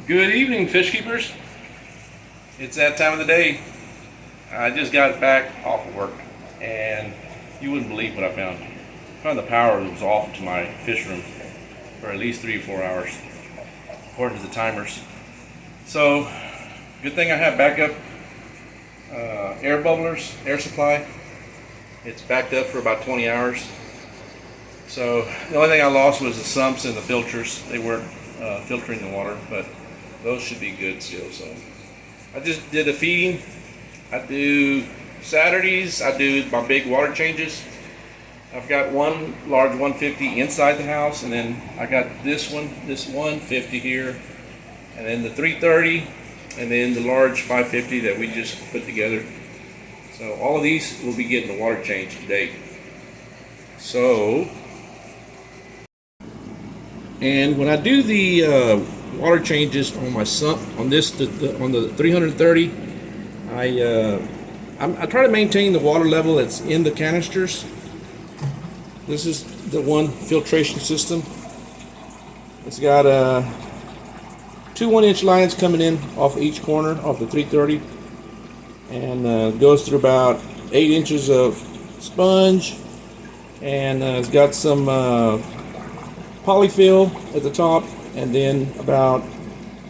Good evening, fish keepers. It's that time of the day. I just got back off of work, and you wouldn't believe what I found. I found the power that was off to my fish room for at least 3 or 4 hours, according to the timers. So, good thing I have backup air bubblers, air supply. It's backed up for about 20 hours. So the only thing I lost was the sumps and the filters. They weren't filtering the water, but those should be good still. So I just did the feeding. I do Saturdays. I do my big water changes. I've got one large 150 inside the house, and then I got this 150 here, and then the 330, and then the large 550 that we just put together. So all of these will be getting the water change today. So, and when I do the water changes on my sump, on this, on the 330, I try to maintain the water level that's in the canisters. This is the one filtration system. It's got 2 1-inch lines coming in off each corner of the 330, and goes through about 8 inches of sponge, and it's got some polyfill at the top, and then about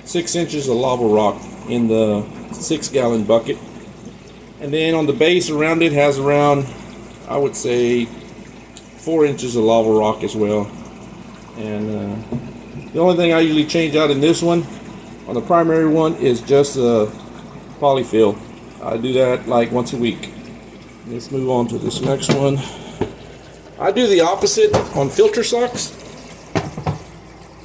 6 inches of lava rock in the 6-gallon bucket. And then on the base around it has around, I would say, 4 inches of lava rock as well. And the only thing I usually change out in this one, on the primary one, is just the polyfill. I do that like once a week. Let's move on to this next one. I do the opposite on filter socks.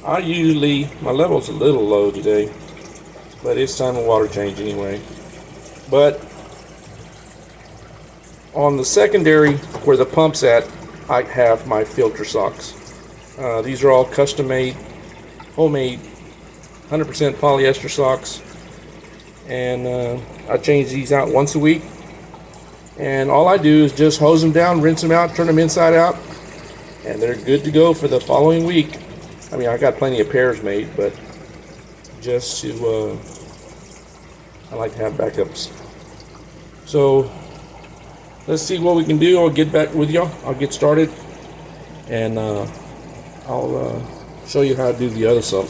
My level's a little low today, but it's time to water change anyway. But on the secondary where the pump's at, I have my filter socks. These are all custom made, homemade, 100% polyester socks, and I change these out once a week. And all I do is just hose them down, rinse them out, turn them inside out, and they're good to go for the following week. I mean, I got plenty of pairs made, but just to, I like to have backups. So let's see what we can do. I'll get back with y'all. I'll get started, and I'll show you how to do the other sump.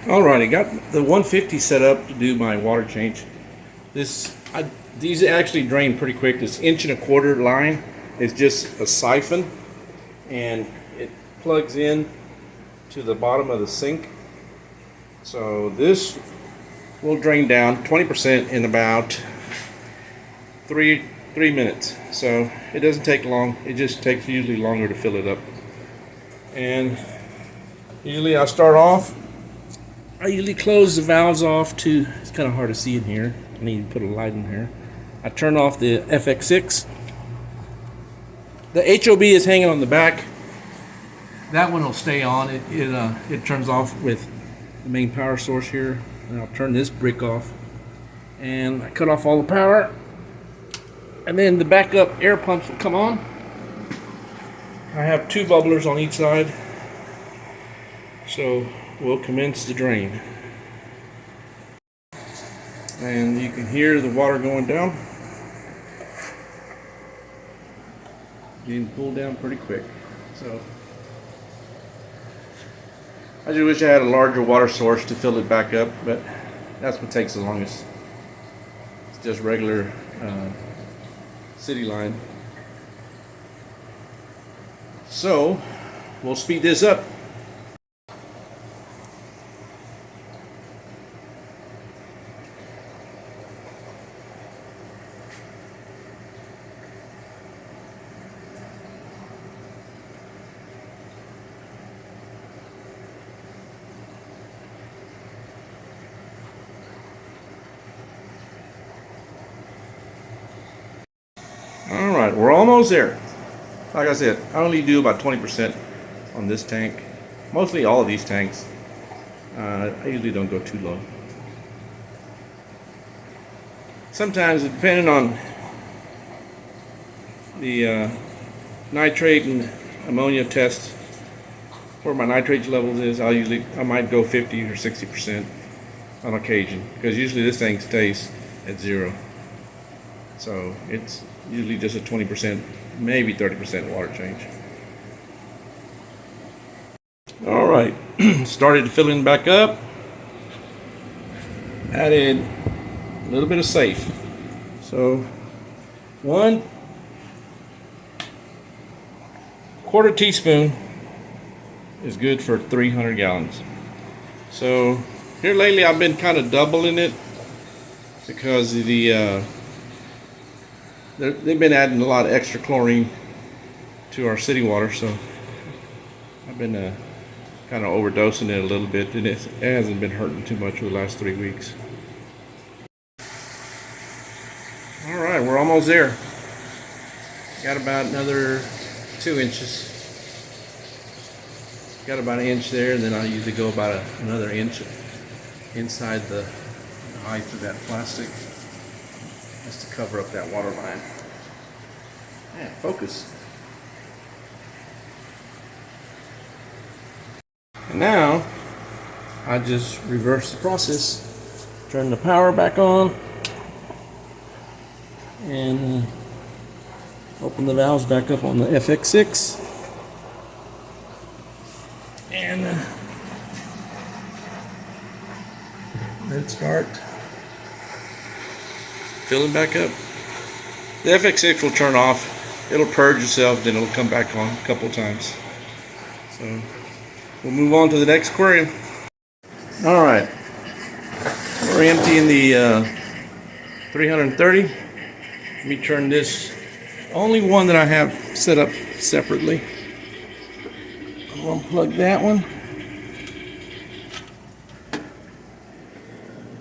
Alright, I got the 150 set up to do my water change. These actually drain pretty quick. This 1.25 inch line is just a siphon, and it plugs in to the bottom of the sink. So this will drain down 20% in about three minutes. So it doesn't take long. It just takes usually longer to fill it up. And usually I usually close the valves off to, it's kind of hard to see in here. I need to put a light in here. I turn off the FX6. The HOB is hanging on the back. That one will stay on. It turns off with the main power source here. And I'll turn this brick off. And I cut off all the power. And then the backup air pumps will come on. I have 2 bubblers on each side. So we'll commence the drain. And you can hear the water going down. Getting pulled down pretty quick. So I just wish I had a larger water source to fill it back up, but that's what takes the longest. It's just regular city line. So we'll speed this up. Alright, we're almost there. Like I said, I only do about 20% on this tank. Mostly all of these tanks. I usually don't go too low. Sometimes, depending on the nitrate and ammonia test where my nitrate levels is, I might go 50 or 60% on occasion, because usually this thing stays at 0. So it's usually just a 20%, maybe 30% water change. All right, started filling back up. Added a little bit of safe. So 1/4 teaspoon is good for 300 gallons. So here lately I've been kind of doubling it because of they've been adding a lot of extra chlorine to our city water, so I've been kind of overdosing it a little bit, and it hasn't been hurting too much for the last 3 weeks. All right, we're almost there. Got about another 2 inches. Got about an inch there, and then I usually go about another inch inside the height of that plastic, just to cover up that water line. Man, focus. And now I just reverse the process. Turn the power back on and open the valves back up on the FX6, and let it start filling back up. The FX6 will turn off, it'll purge itself, then it'll come back on a couple times. So we'll move on to the next aquarium. All right, we're emptying the 330. Let me turn this, only one that I have set up separately. I'm going to plug that one.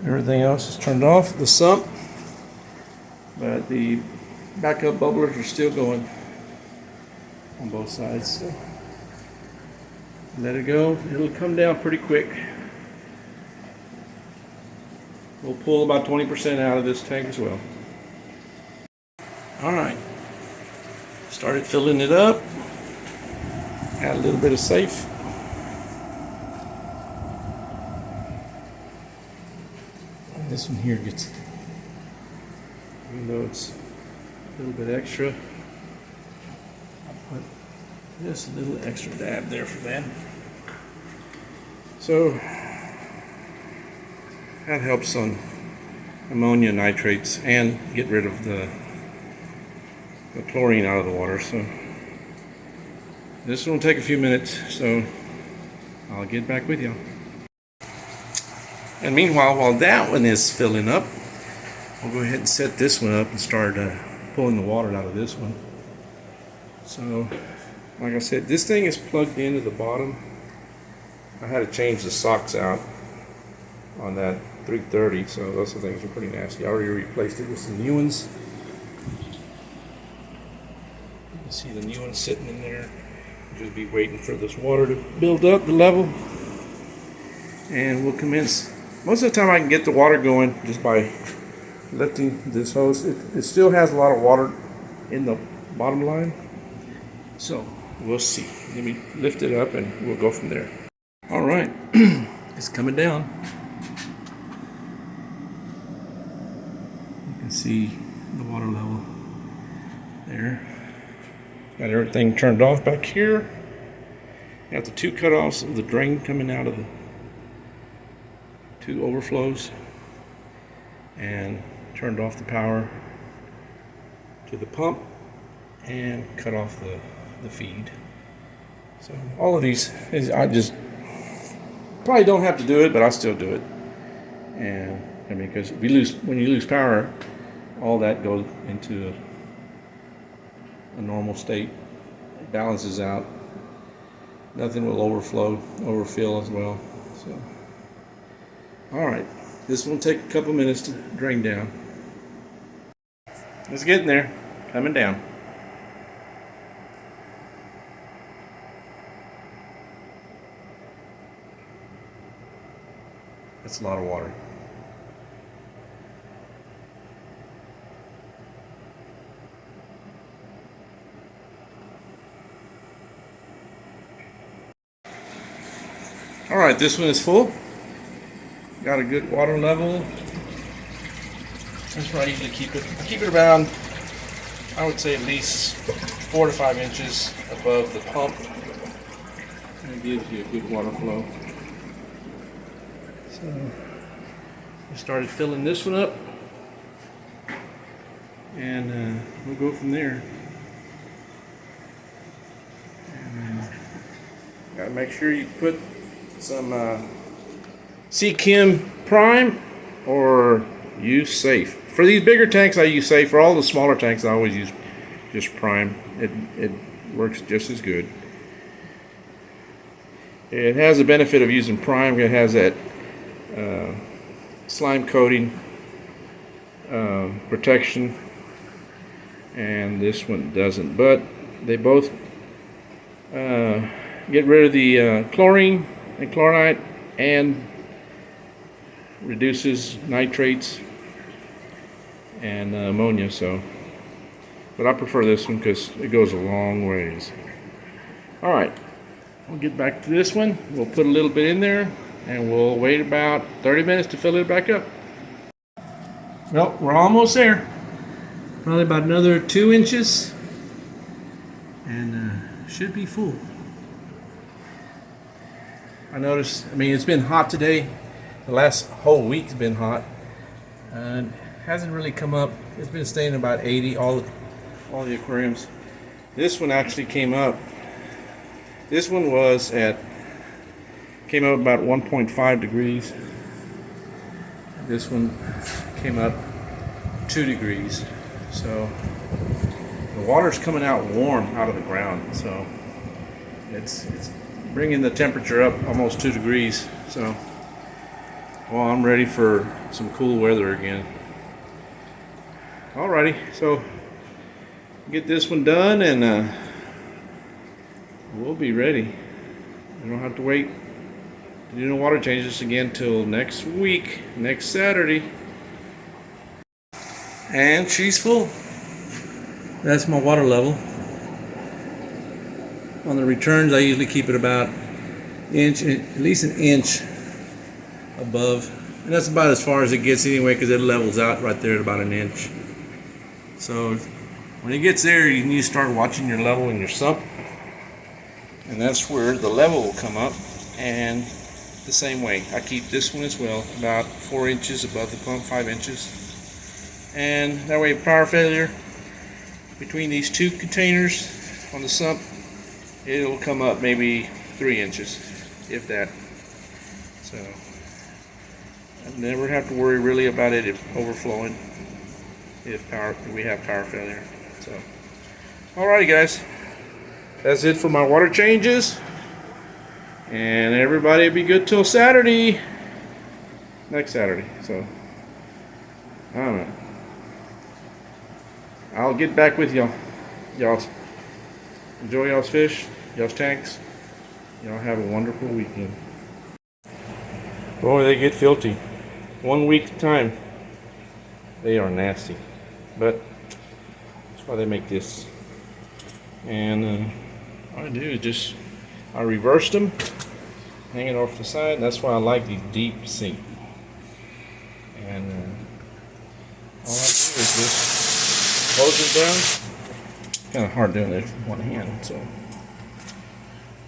Everything else is turned off, the sump, but the backup bubblers are still going on both sides. So let it go, it'll come down pretty quick. We'll pull about 20% out of this tank as well. All right, started filling it up. Add a little bit of safe. And this one here gets, even though it's a little bit extra, I'll put just a little extra dab there for that. So that helps on ammonia nitrates and get rid of the chlorine out of the water. So this one will take a few minutes, so I'll get back with you. And meanwhile, while that one is filling up, I'll go ahead and set this one up and start pulling the water out of this one. So like I said, this thing is plugged into the bottom. I had to change the socks out on that 330, so those things are pretty nasty. I already replaced it with some new ones. You can see the new one sitting in there. Just be waiting for this water to build up the level, and we'll commence. Most of the time I can get the water going just by lifting this hose. It still has a lot of water in the bottom line, so we'll see. Let me lift it up and we'll go from there. All right, it's coming down. You can see the water level there. Got everything turned off back here. Got the 2 cutoffs of the drain coming out of the 2 overflows, and turned off the power to the pump and cut off the feed. So all of these, I just probably don't have to do it, but I still do it. And I mean, because when you lose power, all that goes into a normal state. It balances out. Nothing will overfill as well. So, all right, this will take a couple minutes to drain down. It's getting there, coming down. That's a lot of water. Alright, this one is full. Got a good water level. That's where I usually keep it. I keep it around, I would say, at least 4 to 5 inches above the pump. And it gives you a good water flow. So I started filling this one up, and we'll go from there. And, gotta make sure you put some Chem Prime or use Safe. For these bigger tanks I use Safe. For all the smaller tanks I always use just Prime. It works just as good. It has the benefit of using Prime. It has that slime coating protection, and this one doesn't, but they both get rid of the chlorine and chloride and reduces nitrates and ammonia. So, but I prefer this one because it goes a long ways. Alright, we'll get back to this one. We'll put a little bit in there and we'll wait about 30 minutes to fill it back up. Well, we're almost there. Probably about another 2 inches and should be full. I noticed, it's been hot today. The last whole week's been hot, and hasn't really come up. It's been staying about 80, all the aquariums. This one actually came up. This one came up about 1.5 degrees. This one came up 2 degrees. So the water's coming out warm out of the ground. So it's bringing the temperature up almost 2 degrees. So, well, I'm ready for some cool weather again. Alrighty, so get this one done and we'll be ready. We don't have to wait to do no water changes again till next week, next Saturday. And she's full. That's my water level. On the returns, I usually keep it about at least an inch above, and that's about as far as it gets anyway, because it levels out right there at about an inch. So when it gets there, you need to start watching your level in your sump, and that's where the level will come up. And the same way, I keep this one as well, about 4 inches above the pump, 5 inches, and that way power failure between these two containers on the sump, it'll come up maybe 3 inches, if that. So I never have to worry really about it overflowing if we have power failure. So, alrighty guys, that's it for my water changes, and everybody will be good till Saturday, next Saturday. So I don't know. I'll get back with y'all. Y'all enjoy y'all's fish, y'all's tanks. Y'all have a wonderful weekend. Boy, they get filthy. 1 week at a time. They are nasty. But that's why they make this. And all I do is I reversed them, hang it off the side. That's why I like these deep sink. And all I do is just close it down. Kind of hard doing it with one hand, so.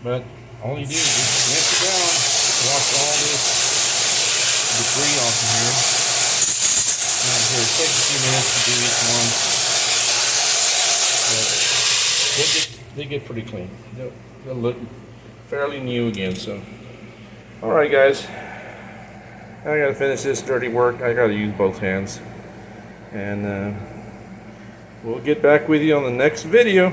But all you do is just rinse it down, wash all this debris off of here. Now here, it takes a few minutes to do each one, but they get pretty clean. They'll look fairly new again. So, all right, guys, I gotta finish this dirty work. I gotta use both hands, and we'll get back with you on the next video.